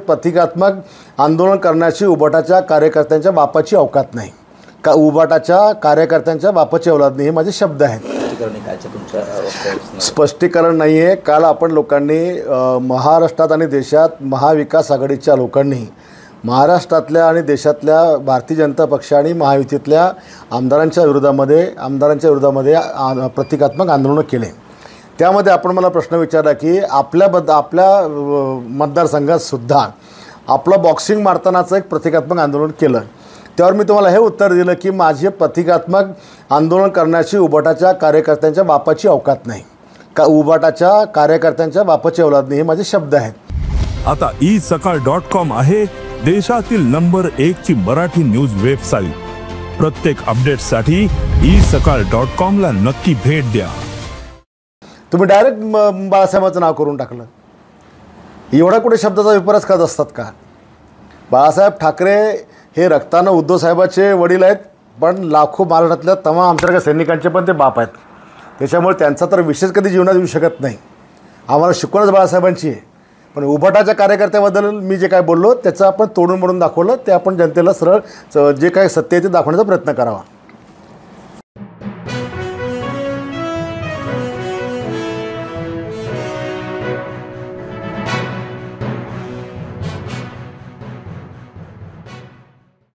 प्रतिकात्मक आंदोलन करण्याची उबाटाच्या कार्यकर्त्यांच्या बापाची अवकात नाही का उबाटाच्या कार्यकर्त्यांच्या बापाची औलाद नाही हे माझे शब्द आहेत। स्पष्टीकरण नाही आहे। काल आपण लोकांनी महाराष्ट्रात आणि देशात महाविकास आघाडीच्या लोकांनी महाराष्ट्रातल्या आणि देशातल्या भारतीय जनता पक्ष आणि महायुतीतल्या आमदारांच्या विरोधामध्ये प्रतिकात्मक आंदोलन केले। त्यामध्ये आपण मला प्रश्न विचारला की आपल्या मतदारसंघात सुद्धा आपलं बॉक्सिंग मारतानाचं एक प्रतिकात्मक आंदोलन केलं। त्यावर मी तुम्हाला हे उत्तर दिलं की माझे प्रतिकात्मक आंदोलन करण्याची उबाटाच्या कार्यकर्त्यांच्या बापाची अवकात नाही का उबाटाच्या कार्यकर्त्यांच्या बापाची औलाद नाही हे माझे शब्द आहेत। आता isakal.com आहे देशातील नंबर 1 ची मराठी न्यूज वेबसाईट। प्रत्येक अपडेटसाठी isakal.com ला नक्की भेट द्या। तुम्ही डायरेक्ट बाळासाहेबांचं नाव करून टाकलं। एवढा कुठे शब्दाचा विपर्यास करत असतात का? बाळासाहेब ठाकरे हे रक्तानं उद्धव साहेबाचे वडील आहेत, पण लाखो महाराष्ट्रातल्या तमाम आमच्यासारख्या सैनिकांचे पण ते बाप आहेत। त्याच्यामुळे त्यांचा तर विशेष कधी जीवनात येऊ शकत नाही। आम्हाला शिकवणच बाळासाहेबांची आहे। पण उबाटाच्या कार्यकर्त्याबद्दल मी जे काय बोललो त्याचं आपण तोडून मोडून दाखवलं, ते आपण जनतेला सरळ जे काय सत्य आहे ते दाखवण्याचा प्रयत्न करावा।